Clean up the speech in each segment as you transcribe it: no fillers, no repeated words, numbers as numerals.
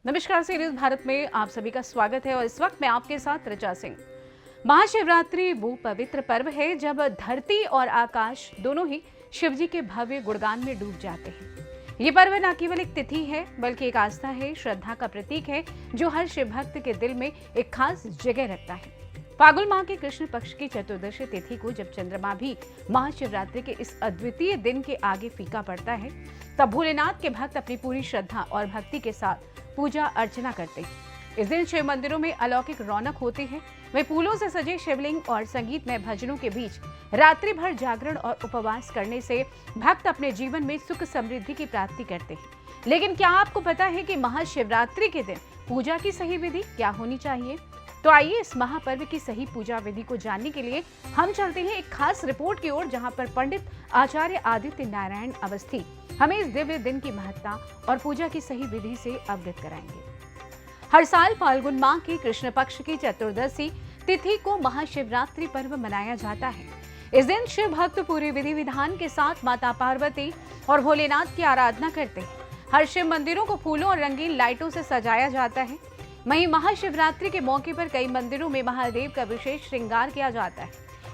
नमस्कार, सीरीज भारत में आप सभी का स्वागत है और इस वक्त मैं आपके साथ ऋचा सिंह। महाशिवरात्रि वो पवित्र पर्व है जब धरती और आकाश दोनों ही शिवजी के भव्य गुणगान में डूब जाते हैं। ये पर्व न केवल एक तिथि है बल्कि एक आस्था है, श्रद्धा का प्रतीक है जो हर शिव भक्त के दिल में एक खास जगह रखता है। फाल्गुन माह के कृष्ण पक्ष की चतुर्दशी तिथि को जब चंद्रमा भी महाशिवरात्रि के इस अद्वितीय दिन के आगे फीका पड़ता है, तब भोलेनाथ के भक्त अपनी पूरी श्रद्धा और भक्ति के साथ पूजा अर्चना करते हैं। इस दिन शिव मंदिरों में अलौकिक रौनक होती है। वहीं फूलों से सजे शिवलिंग और संगीतमय भजनों के बीच रात्रि भर जागरण और उपवास करने से भक्त अपने जीवन में सुख समृद्धि की प्राप्ति करते हैं। लेकिन क्या आपको पता है कि महाशिवरात्रि के दिन पूजा की सही विधि क्या होनी चाहिए? तो आइए इस महापर्व की सही पूजा विधि को जानने के लिए हम चलते हैं एक खास रिपोर्ट की ओर, जहां पर पंडित आचार्य आदित्य नारायण अवस्थी हमें इस दिव्य दिन की महत्ता और पूजा की सही विधि से अवगत कराएंगे। हर साल फाल्गुन माह की कृष्ण पक्ष की चतुर्दशी तिथि को महाशिवरात्रि पर्व मनाया जाता है। इस दिन शिव भक्त पूरी विधि विधान के साथ माता पार्वती और भोलेनाथ की आराधना करते हैं। हर शिव मंदिरों को फूलों और रंगीन लाइटों से सजाया जाता है। वहीं महाशिवरात्रि के मौके पर कई मंदिरों में महादेव का विशेष श्रृंगार किया जाता है।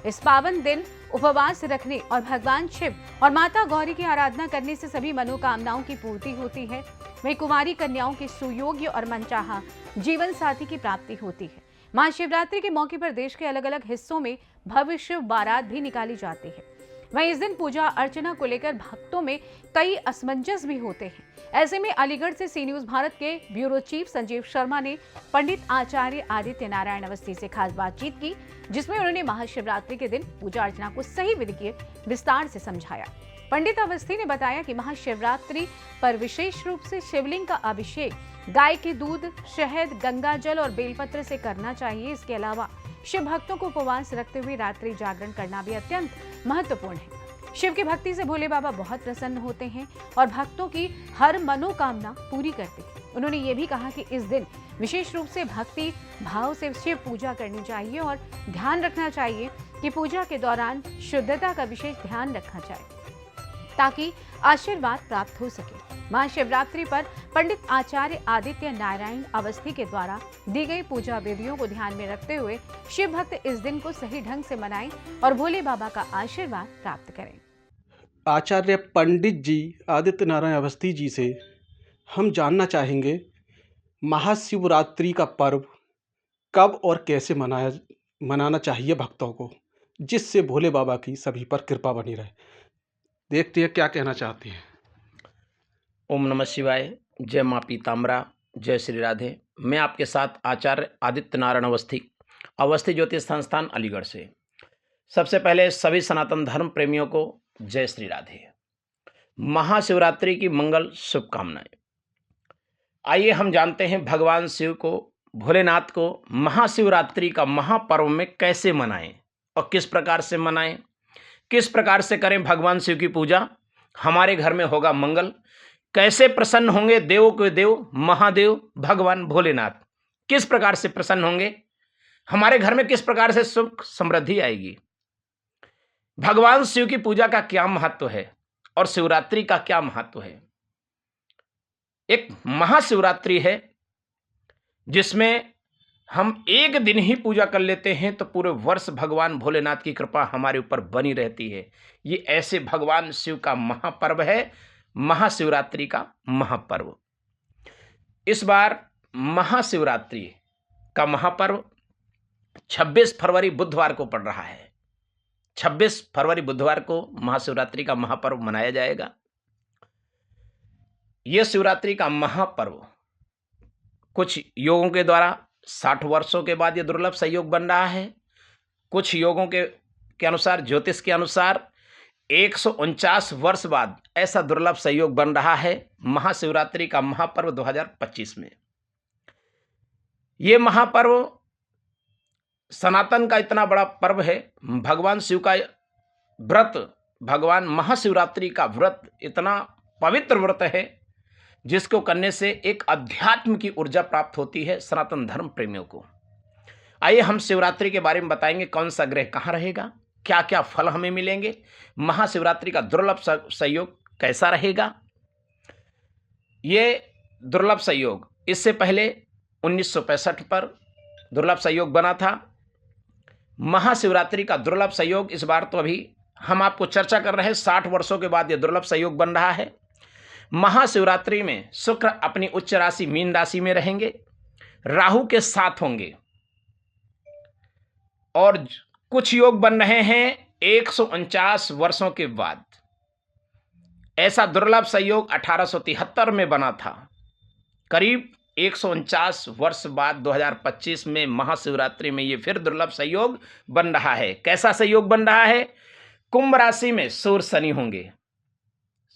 इस पावन दिन उपवास रखने और भगवान शिव और माता गौरी की आराधना करने से सभी मनोकामनाओं की पूर्ति होती है। वहीं कुंवारी कन्याओं के सुयोग्य और मनचाहा जीवन साथी की प्राप्ति होती है। महाशिवरात्रि के मौके पर देश के अलग अलग हिस्सों में भव्य शिव बारात भी निकाली जाती है। वहीं इस दिन पूजा अर्चना को लेकर भक्तों में कई असमंजस भी होते हैं। ऐसे में अलीगढ़ से सी न्यूज भारत के ब्यूरो चीफ संजीव शर्मा ने पंडित आचार्य आदित्य नारायण अवस्थी से खास बातचीत की, जिसमें उन्होंने महाशिवरात्रि के दिन पूजा अर्चना को सही विधि के विस्तार से समझाया। पंडित अवस्थी ने बताया कि महाशिवरात्रि पर विशेष रूप से शिवलिंग का अभिषेक गाय के दूध, शहद, गंगा जल और बेलपत्र से करना चाहिए। इसके अलावा शिव भक्तों को उपवास रखते हुए रात्रि जागरण करना भी अत्यंत महत्वपूर्ण है। शिव की भक्ति से भोले बाबा बहुत प्रसन्न होते हैं और भक्तों की हर मनोकामना पूरी करते हैं। उन्होंने ये भी कहा कि इस दिन विशेष रूप से भक्ति भाव से शिव पूजा करनी चाहिए और ध्यान रखना चाहिए कि पूजा के दौरान शुद्धता का विशेष ध्यान रखा जाए ताकि आशीर्वाद प्राप्त हो सके। महाशिवरात्रि पर पंडित आचार्य आदित्य नारायण अवस्थी के द्वारा दी गई पूजा विधियों को ध्यान में रखते हुए शिव भक्त इस दिन को सही ढंग से मनाएं और भोले बाबा का आशीर्वाद प्राप्त करें। आचार्य पंडित जी आदित्य नारायण अवस्थी जी से हम जानना चाहेंगे, महाशिवरात्रि का पर्व कब और कैसे मनाना चाहिए भक्तों को, जिससे भोले बाबा की सभी पर कृपा बनी रहे। देखते हैं क्या कहना चाहती हैं। ओम नमः शिवाय, जय माँ पीताम्बरा, जय श्री राधे। मैं आपके साथ आचार्य आदित्य नारायण अवस्थी ज्योतिष संस्थान अलीगढ़ से। सबसे पहले सभी सनातन धर्म प्रेमियों को जय श्री राधे। महाशिवरात्रि की मंगल शुभकामनाएं। आइए हम जानते हैं भगवान शिव को, भोलेनाथ को महाशिवरात्रि का महापर्व में कैसे मनाएं और किस प्रकार से मनाएं, किस प्रकार से करें भगवान शिव की पूजा, हमारे घर में होगा मंगल, कैसे प्रसन्न होंगे देवों के देव महादेव भगवान भोलेनाथ, किस प्रकार से प्रसन्न होंगे, हमारे घर में किस प्रकार से सुख समृद्धि आएगी, भगवान शिव की पूजा का क्या महत्व है और शिवरात्रि का क्या महत्व है। एक महाशिवरात्रि है जिसमें हम एक दिन ही पूजा कर लेते हैं तो पूरे वर्ष भगवान भोलेनाथ की कृपा हमारे ऊपर बनी रहती है। ये ऐसे भगवान शिव का महापर्व है, महाशिवरात्रि का महापर्व। इस बार महाशिवरात्रि का महापर्व 26 फरवरी बुधवार को पड़ रहा है। 26 फरवरी बुधवार को महाशिवरात्रि का महापर्व मनाया जाएगा। यह शिवरात्रि का महापर्व कुछ योगों के द्वारा 60 वर्षों के बाद यह दुर्लभ संयोग बन रहा है। कुछ योगों के अनुसार, ज्योतिष के अनुसार 149 वर्ष बाद ऐसा दुर्लभ संयोग बन रहा है महाशिवरात्रि का महापर्व 2025 में। ये महापर्व सनातन का इतना बड़ा पर्व है। भगवान शिव का व्रत, भगवान महाशिवरात्रि का व्रत इतना पवित्र व्रत है जिसको करने से एक अध्यात्म की ऊर्जा प्राप्त होती है सनातन धर्म प्रेमियों को। आइए हम शिवरात्रि के बारे में बताएंगे, कौन सा ग्रह कहाँ रहेगा, क्या क्या फल हमें मिलेंगे, महाशिवरात्रि का दुर्लभ संयोग कैसा रहेगा। ये दुर्लभ संयोग इससे पहले 1965 पर दुर्लभ संयोग बना था। महाशिवरात्रि का दुर्लभ संयोग इस बार तो अभी हम आपको चर्चा कर रहे हैं, 60 वर्षों के बाद यह दुर्लभ संयोग बन रहा है। महाशिवरात्रि में शुक्र अपनी उच्च राशि मीन राशि में रहेंगे, राहु के साथ होंगे और कुछ योग बन रहे हैं 149 वर्षों के बाद। ऐसा दुर्लभ संयोग 1873 में बना था। करीब 149 वर्ष बाद 2025 में महाशिवरात्रि में ये फिर दुर्लभ संयोग बन रहा है। कैसा संयोग बन रहा है? कुंभ राशि में सूर्य शनि होंगे।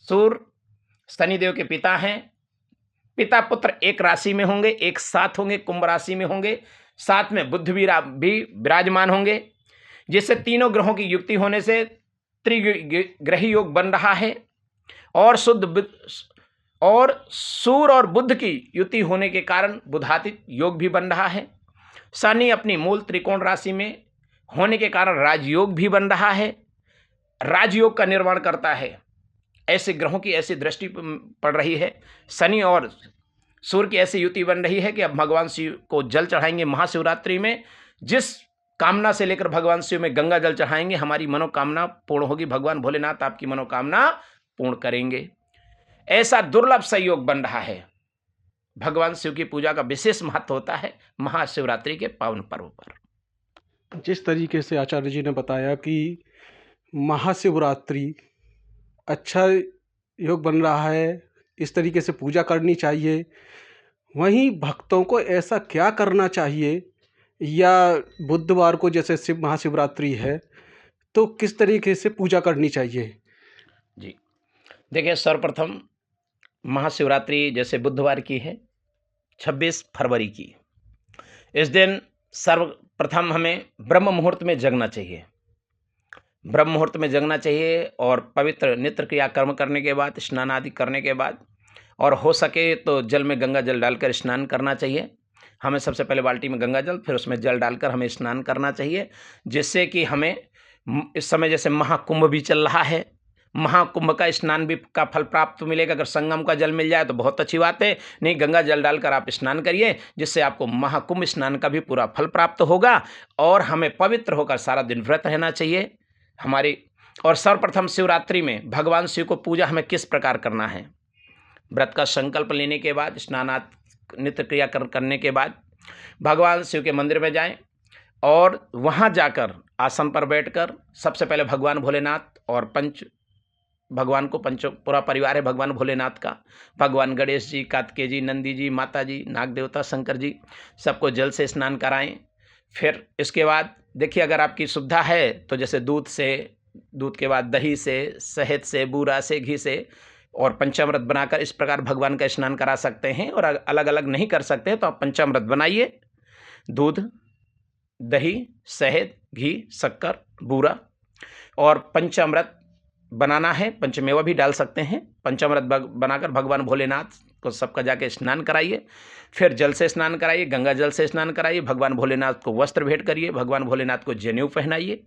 सूर्य शनिदेव के पिता हैं। पिता पुत्र एक राशि में होंगे, एक साथ होंगे, कुंभ राशि में होंगे। साथ में बुध भी विराजमान होंगे, जिससे तीनों ग्रहों की युक्ति होने से त्रिग्रही योग बन रहा है। और सूर्य और बुध की युति होने के कारण बुधादित्य योग भी बन रहा है। शनि अपनी मूल त्रिकोण राशि में होने के कारण राजयोग भी बन रहा है, राजयोग का निर्माण करता है। ऐसे ग्रहों की ऐसी दृष्टि पड़ रही है। शनि और सूर्य की ऐसी युति बन रही है कि अब भगवान शिव को जल चढ़ाएंगे महाशिवरात्रि में। जिस कामना से लेकर भगवान शिव में गंगा जल चढ़ाएंगे, हमारी मनोकामना पूर्ण होगी। भगवान भोलेनाथ आपकी मनोकामना पूर्ण करेंगे। ऐसा दुर्लभ संयोग बन रहा है। भगवान शिव की पूजा का विशेष महत्व होता है महाशिवरात्रि के पावन पर्व पर। जिस तरीके से आचार्य जी ने बताया कि महाशिवरात्रि अच्छा योग बन रहा है, इस तरीके से पूजा करनी चाहिए, वहीं भक्तों को ऐसा क्या करना चाहिए, या बुधवार को जैसे महाशिवरात्रि है तो किस तरीके से पूजा करनी चाहिए? जी देखिए, सर्वप्रथम महाशिवरात्रि जैसे बुधवार की है 26 फरवरी की। इस दिन सर्वप्रथम हमें ब्रह्म मुहूर्त में जगना चाहिए। ब्रह्म मुहूर्त में जगना चाहिए और पवित्र नित्य क्रिया कर्म करने के बाद, स्नान आदि करने के बाद, और हो सके तो जल में गंगा जल डालकर स्नान करना चाहिए। हमें सबसे पहले बाल्टी में गंगा जल, फिर उसमें जल डालकर हमें स्नान करना चाहिए, जिससे कि हमें इस समय जैसे महाकुंभ भी चल रहा है, महाकुंभ का स्नान भी का फल प्राप्त मिलेगा। अगर संगम का जल मिल जाए तो बहुत अच्छी बात है, नहीं गंगा जल डालकर आप स्नान करिए, जिससे आपको महाकुंभ स्नान का भी पूरा फल प्राप्त होगा। और हमें पवित्र होकर सारा दिन व्रत रहना चाहिए हमारी। और सर्वप्रथम शिवरात्रि में भगवान शिव को पूजा हमें किस प्रकार करना है? व्रत का संकल्प लेने के बाद, स्नानात नित्य क्रिया करने के बाद भगवान शिव के मंदिर में जाएं और वहां जाकर आसन पर बैठकर सबसे पहले भगवान भोलेनाथ और पूरा परिवार है भगवान भोलेनाथ का, भगवान गणेश जी, कार्तिकेय जी, नंदी जी, माता जी, नाग देवता, शंकर जी, सबको जल से स्नान कराएं। फिर इसके बाद देखिए, अगर आपकी सुविधा है तो जैसे दूध के बाद दही से, शहद से, बूरा से, घी से और पंचामृत बनाकर इस प्रकार भगवान का स्नान करा सकते हैं। और अलग अलग नहीं कर सकते तो आप पंचामृत बनाइए, दूध, दही, शहद, घी, शक्कर, बूरा, और पंचामृत बनाना है, पंचमेवा भी डाल सकते हैं। पंचामृत बनाकर भगवान भोलेनाथ को सबका जाके स्नान कराइए। फिर जल से स्नान कराइए, गंगा जल से स्नान कराइए। भगवान भोलेनाथ को वस्त्र भेंट करिए, भगवान भोलेनाथ को जनेऊ पहनाइए,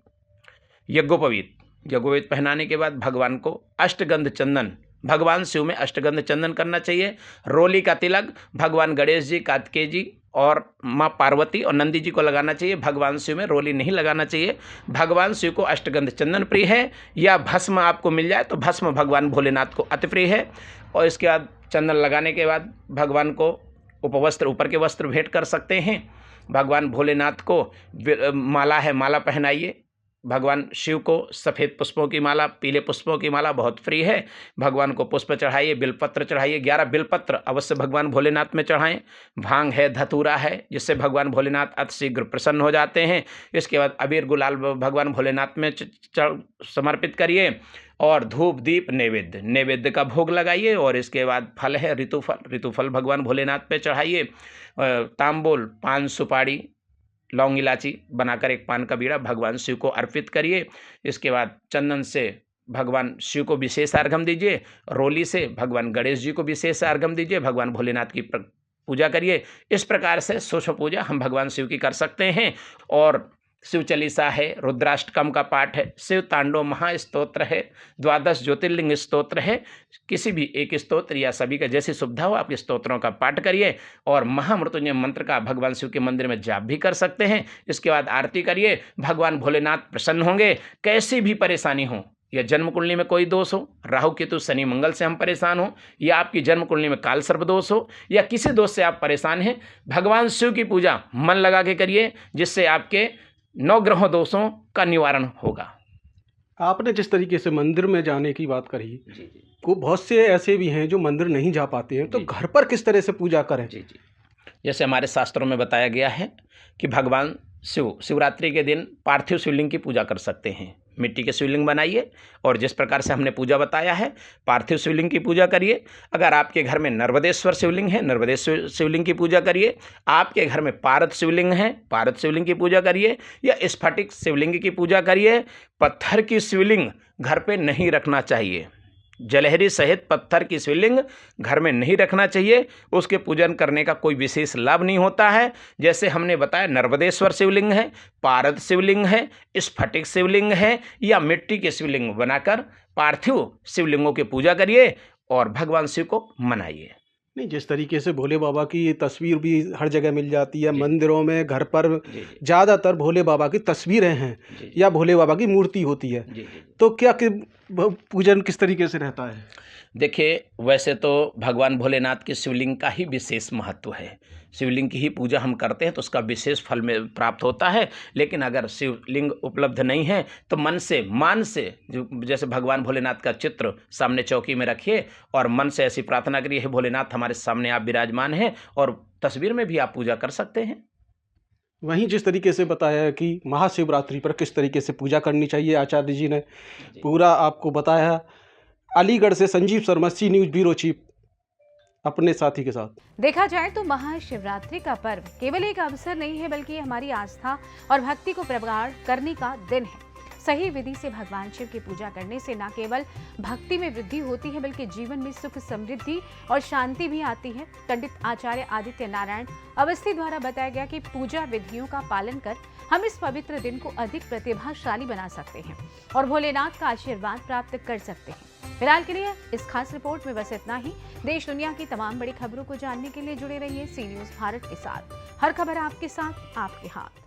यज्ञोपवीत पहनाने के बाद भगवान को अष्टगंध चंदन, भगवान शिव में अष्टगंध चंदन करना चाहिए। रोली का तिलक भगवान गणेश जी, कार्तिकेय जी और माँ पार्वती और नंदी जी को लगाना चाहिए। भगवान शिव में रोली नहीं लगाना चाहिए। भगवान शिव को अष्टगंध चंदन प्रिय है, या भस्म आपको मिल जाए तो भस्म भगवान भोलेनाथ को अति प्रिय है। और इसके बाद चंदन लगाने के बाद भगवान को उपवस्त्र, ऊपर के वस्त्र भेंट कर सकते हैं। भगवान भोलेनाथ को माला है, माला पहनाइए। भगवान शिव को सफ़ेद पुष्पों की माला, पीले पुष्पों की माला बहुत प्रिय है। भगवान को पुष्प चढ़ाइए, बिलपत्र चढ़ाइए। 11 बिलपत्र अवश्य भगवान भोलेनाथ में चढ़ाएं। भांग है, धतूरा है, जिससे भगवान भोलेनाथ अति शीघ्र प्रसन्न हो जाते हैं। इसके बाद अबीर गुलाल भगवान भोलेनाथ में समर्पित करिए और धूप दीप नैवेद्य का भोग लगाइए। और इसके बाद फल है ऋतुफल भगवान भोलेनाथ पे चढ़ाइए। तांबूल, पान, सुपारी, लौंग, इलायची बनाकर एक पान का बीड़ा भगवान शिव को अर्पित करिए। इसके बाद चंदन से भगवान शिव को विशेष अर्घ्य दीजिए। रोली से भगवान गणेश जी को विशेष अर्घ्य दीजिए। भगवान भोलेनाथ की पूजा करिए। इस प्रकार से सूक्ष्म पूजा हम भगवान शिव की कर सकते हैं। और शिव चालीसा है, रुद्राष्टकम का पाठ है, शिव तांडव महास्तोत्र है, द्वादश ज्योतिर्लिंग स्तोत्र है। किसी भी एक स्तोत्र या सभी का जैसी सुविधा हो आपके स्तोत्रों का पाठ करिए और महामृत्युंजय मंत्र का भगवान शिव के मंदिर में जाप भी कर सकते हैं। इसके बाद आरती करिए, भगवान भोलेनाथ प्रसन्न होंगे। कैसी भी परेशानी हो, या जन्म कुंडली में कोई दोष हो, राहु केतु शनि मंगल से हम परेशान हो, या आपकी जन्म कुंडली में काल सर्प दोष हो, या किसी दोष से आप परेशान हैं, भगवान शिव की पूजा मन लगा के करिए, जिससे आपके 9 ग्रहों दोषों का निवारण होगा। आपने जिस तरीके से मंदिर में जाने की बात करी, को बहुत से ऐसे भी हैं जो मंदिर नहीं जा पाते हैं, तो घर पर किस तरह से पूजा करें? जैसे हमारे शास्त्रों में बताया गया है कि भगवान शिवरात्रि के दिन पार्थिव शिवलिंग की पूजा कर सकते हैं। मिट्टी के शिवलिंग बनाइए और जिस प्रकार से हमने पूजा बताया है पार्थिव शिवलिंग की पूजा करिए। अगर आपके घर में नर्मदेश्वर शिवलिंग है, नर्मदेश्वर शिवलिंग की पूजा करिए। आपके घर में पारद शिवलिंग है, पारद शिवलिंग की पूजा करिए, या स्फटिक शिवलिंग की पूजा करिए। पत्थर की शिवलिंग घर पे नहीं रखना चाहिए। जलहरी सहित पत्थर की शिवलिंग घर में नहीं रखना चाहिए। उसके पूजन करने का कोई विशेष लाभ नहीं होता है। जैसे हमने बताया नर्मदेश्वर शिवलिंग है, पारद शिवलिंग है, स्फटिक शिवलिंग है, या मिट्टी के शिवलिंग बनाकर पार्थिव शिवलिंगों की पूजा करिए और भगवान शिव को मनाइए। नहीं, जिस तरीके से भोले बाबा की तस्वीर भी हर जगह मिल जाती है, मंदिरों में, घर पर ज़्यादातर भोले बाबा की तस्वीरें हैं या भोले बाबा की मूर्ति होती है, तो क्या पूजन किस तरीके से रहता है? देखिए, वैसे तो भगवान भोलेनाथ के शिवलिंग का ही विशेष महत्व है। शिवलिंग की ही पूजा हम करते हैं तो उसका विशेष फल में प्राप्त होता है। लेकिन अगर शिवलिंग उपलब्ध नहीं है तो मन से जो जैसे भगवान भोलेनाथ का चित्र सामने चौकी में रखिए और मन से ऐसी प्रार्थना करिए, हे भोलेनाथ हमारे सामने आप विराजमान हैं, और तस्वीर में भी आप पूजा कर सकते हैं। वहीं जिस तरीके से बताया है कि महाशिवरात्रि पर किस तरीके से पूजा करनी चाहिए, आचार्य जी ने पूरा आपको बताया। अलीगढ़ से संजीव शर्मा, सी न्यूज़ ब्यूरो चीफ, अपने साथी के साथ। देखा जाए तो महाशिवरात्रि का पर्व केवल एक अवसर नहीं है, बल्कि हमारी आस्था और भक्ति को प्रगाढ़ करने का दिन है। सही विधि से भगवान शिव की पूजा करने से न केवल भक्ति में वृद्धि होती है, बल्कि जीवन में सुख, समृद्धि और शांति भी आती है। पंडित आचार्य आदित्य नारायण अवस्थी द्वारा बताया गया कि पूजा विधियों का पालन कर हम इस पवित्र दिन को अधिक प्रतिभाशाली बना सकते हैं और भोलेनाथ का आशीर्वाद प्राप्त कर सकते हैं। फिलहाल के लिए इस खास रिपोर्ट में बस इतना ही। देश दुनिया की तमाम बड़ी खबरों को जानने के लिए जुड़े रहिए सी न्यूज़ भारत के साथ। हर खबर आपके साथ, आपके हाथ।